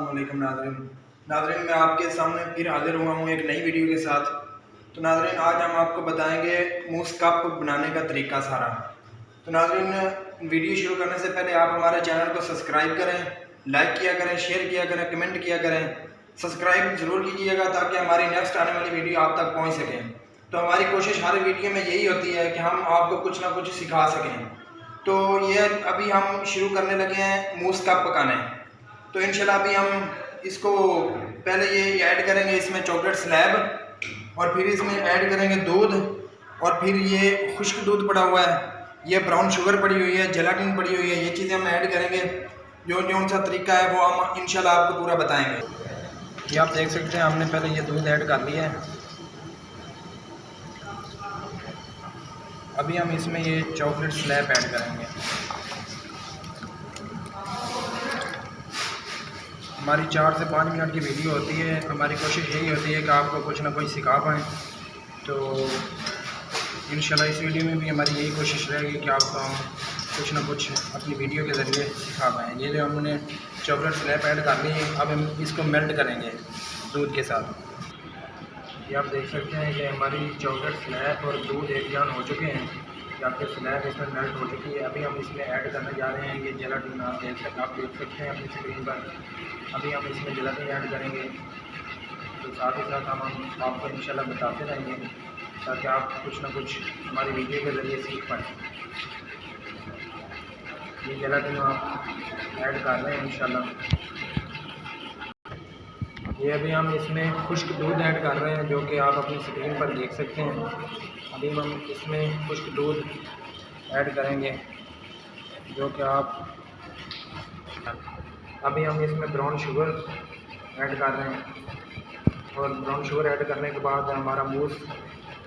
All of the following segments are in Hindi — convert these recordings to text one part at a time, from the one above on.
अस्सलामुअलैकुम नाज़रीन, मैं आपके सामने फिर हाजिर हुआ हूँ एक नई वीडियो के साथ। तो नाज़रीन, आज हम आपको बताएंगे मूस कप बनाने का तरीका सारा। तो नाज़रीन, वीडियो शुरू करने से पहले आप हमारे चैनल को सब्सक्राइब करें, लाइक किया करें, शेयर किया करें, कमेंट किया करें। सब्सक्राइब ज़रूर कीजिएगा ताकि हमारी नेक्स्ट आने वाली वीडियो आप तक पहुँच सकें। तो हमारी कोशिश हर वीडियो में यही होती है कि हम आपको कुछ ना कुछ सिखा सकें। तो ये अभी हम शुरू करने लगे हैं मूस कप पकाने। तो इंशाल्लाह अभी हम इसको पहले ये ऐड करेंगे, इसमें चॉकलेट स्लैब, और फिर इसमें ऐड करेंगे दूध, और फिर ये खुश्क दूध पड़ा हुआ है, ये ब्राउन शुगर पड़ी हुई है, जेलाटिन पड़ी हुई है, ये चीज़ें हम ऐड करेंगे। जो जो सा तरीका है वो हम इंशाल्लाह आपको पूरा बताएंगे। ये आप देख सकते हैं, हमने पहले ये दूध ऐड कर लिया है। अभी हम इसमें ये चॉकलेट स्लैब ऐड करेंगे। हमारी 4 से 5 मिनट की वीडियो होती है। हमारी कोशिश यही होती है कि आपको कुछ ना कुछ सिखा पाएँ। तो इंशाल्लाह इस वीडियो में भी हमारी यही कोशिश रहेगी कि आपको हम कुछ ना कुछ अपनी वीडियो के ज़रिए सिखा पाएँ। ये जो हमने चॉकलेट स्लैब ऐड कर ली है, अब हम इसको मेल्ट करेंगे दूध के साथ। ये आप देख सकते हैं कि हमारी चॉकलेट स्लैब और दूध एक जान हो चुके हैं। आपके स्लैब इसमें मेल्ट हो चुकी है। अभी हम इसमें ऐड करने जा रहे हैं ये जेलाटिन। आप देख सकते हैं अपनी स्क्रीन पर। अभी हम इसमें जेलाटिन ऐड करेंगे। तो साथ ही साथ हम आपको इंशाल्लाह बताते रहेंगे ताकि आप कुछ ना कुछ हमारी वीडियो के ज़रिए सीख पाएँ। ये जेलाटिन आप ऐड कर रहे हैं इंशाल्लाह। ये अभी हम इसमें खुश्क दूध ऐड कर रहे हैं, जो कि आप अपनी स्क्रीन पर देख सकते हैं। अभी हम इसमें खुश्क दूध ऐड करेंगे, जो कि आप अभी हम इसमें ब्राउन शुगर ऐड कर रहे हैं। और ब्राउन शुगर ऐड करने के बाद हमारा मूस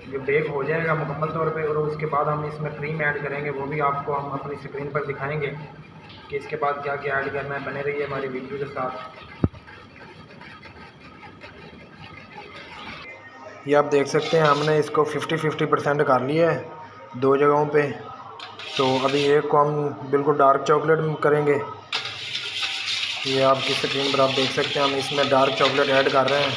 जो बेक हो जाएगा मुकम्मल तौर पे, और उसके बाद हम इसमें क्रीम ऐड करेंगे। वो भी आपको हम अपनी स्क्रीन पर दिखाएंगे कि इसके बाद क्या क्या ऐड करना है। बने रहिए हमारी वीडियो के साथ। ये आप देख सकते हैं, हमने इसको 50-50% कर लिया है 2 जगहों पे। तो अभी एक को हम बिल्कुल डार्क चॉकलेट करेंगे। ये आपकी स्क्रीन पर आप देख सकते हैं, हम इसमें डार्क चॉकलेट ऐड कर रहे हैं।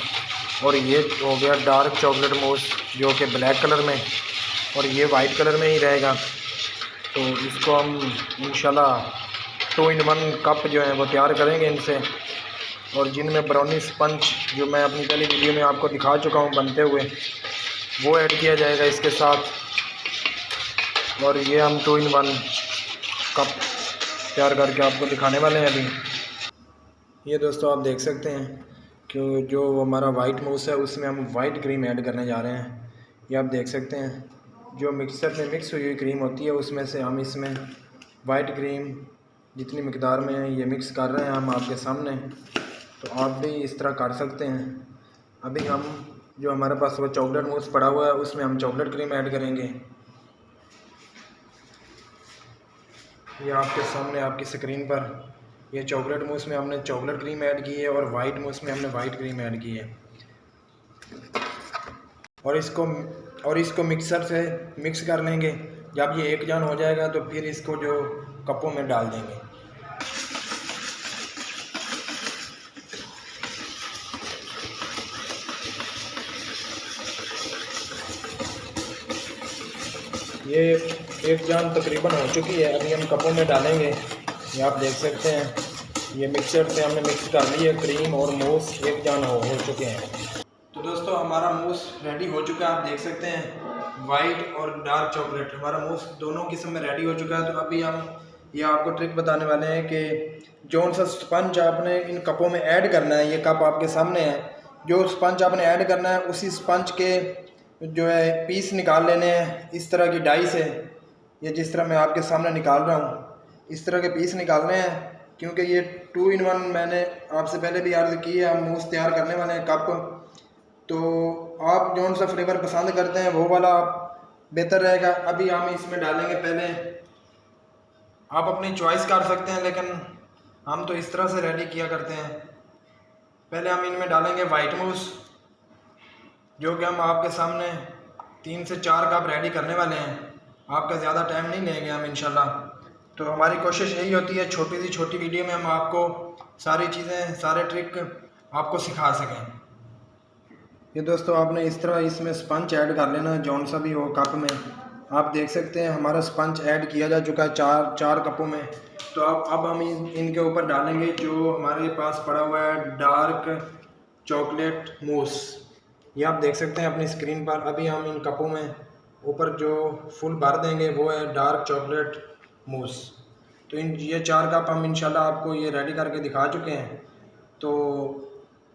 और ये हो गया डार्क चॉकलेट मूस, जो कि ब्लैक कलर में, और ये वाइट कलर में ही रहेगा। तो इसको हम इंशाल्लाह 2-in-1 कप जो है वो तैयार करेंगे इनसे। और जिनमें ब्राउनी स्पंज, जो मैं अपनी पहली वीडियो में आपको दिखा चुका हूँ बनते हुए, वो ऐड किया जाएगा इसके साथ। और ये हम 2-in-1 कप तैयार करके आपको दिखाने वाले हैं अभी। ये दोस्तों आप देख सकते हैं कि जो हमारा वाइट मूस है उसमें हम वाइट क्रीम ऐड करने जा रहे हैं। ये आप देख सकते हैं, जो मिक्सर में मिक्स हुई क्रीम होती है उसमें से हम इसमें वाइट क्रीम जितनी मिकदार में है ये मिक्स कर रहे हैं हम आपके सामने। तो आप भी इस तरह कर सकते हैं। अभी हम जो हमारे पास वो चॉकलेट मूस पड़ा हुआ है उसमें हम चॉकलेट क्रीम ऐड करेंगे। ये आपके सामने आपकी स्क्रीन पर ये चॉकलेट मूस में हमने चॉकलेट क्रीम ऐड की है, और वाइट मूस में हमने वाइट क्रीम ऐड की है। और इसको मिक्सर से मिक्स कर लेंगे। जब ये एक जान हो जाएगा तो फिर इसको जो कपों में डाल देंगे। ये एक जान तकरीबन हो चुकी है। अभी हम कपों में डालेंगे। ये आप देख सकते हैं, ये मिक्सर से हमने मिक्स कर ली है। क्रीम और मूस एक जान हो चुके हैं। तो दोस्तों हमारा मूस रेडी हो चुका है। आप देख सकते हैं, वाइट और डार्क चॉकलेट हमारा मूस दोनों किस्म में रेडी हो चुका है। तो अभी हम ये आपको ट्रिक बताने वाले हैं कि जो सा स्पंज आपने इन कपों में ऐड करना है, ये कप आपके सामने है, जो स्पंज आपने ऐड करना है उसी स्पंज के जो है पीस निकाल लेने हैं इस तरह की डाई से। ये जिस तरह मैं आपके सामने निकाल रहा हूँ, इस तरह के पीस निकालने हैं। क्योंकि ये 2-in-1 मैंने आपसे पहले भी अर्ज़ की है, हम मूस तैयार करने वाले हैं कप। तो आप जौन सा फ्लेवर पसंद करते हैं वो वाला बेहतर रहेगा। अभी हम इसमें डालेंगे, पहले आप अपनी चॉइस कर सकते हैं, लेकिन हम तो इस तरह से रेडी किया करते हैं। पहले हम इनमें डालेंगे वाइट मूस, जो कि हम आपके सामने 3 से 4 कप रेडी करने वाले हैं। आपका ज़्यादा टाइम नहीं लेंगे हम इंशाल्लाह। तो हमारी कोशिश यही होती है छोटी सी छोटी वीडियो में हम आपको सारी चीज़ें, सारे ट्रिक आपको सिखा सकें। ये दोस्तों आपने इस तरह इसमें स्पंज ऐड कर लेना है, जौन सा भी हो कप में। आप देख सकते हैं हमारा स्पंज ऐड किया जा चुका है चार कपों में। तो अब हम इनके ऊपर डालेंगे जो हमारे पास पड़ा हुआ है डार्क चॉकलेट मूस। ये आप देख सकते हैं अपनी स्क्रीन पर। अभी हम इन कपों में ऊपर जो फुल भर देंगे वो है डार्क चॉकलेट मूस। तो ये 4 कप हम इंशाल्लाह आपको ये रेडी करके दिखा चुके हैं। तो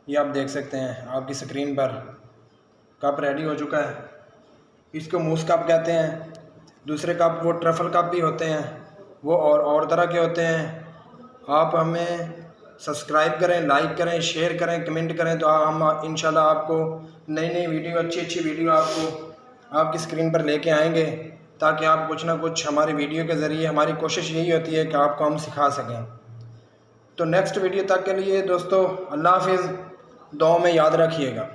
ये आप देख सकते हैं आपकी स्क्रीन पर कप रेडी हो चुका है। इसको मूस कप कहते हैं। दूसरे कप वो ट्रफल कप भी होते हैं, वो और तरह के होते हैं। आप हमें सब्सक्राइब करें, लाइक करें, शेयर करें, कमेंट करें, तो हम इंशाल्लाह आपको नई वीडियो, अच्छी वीडियो आपको आपकी स्क्रीन पर लेके आएंगे, ताकि आप कुछ ना कुछ हमारी वीडियो के ज़रिए, हमारी कोशिश यही होती है कि आपको हम सिखा सकें। तो नेक्स्ट वीडियो तक के लिए दोस्तों अल्लाह हाफिज़, दुआ में याद रखिएगा।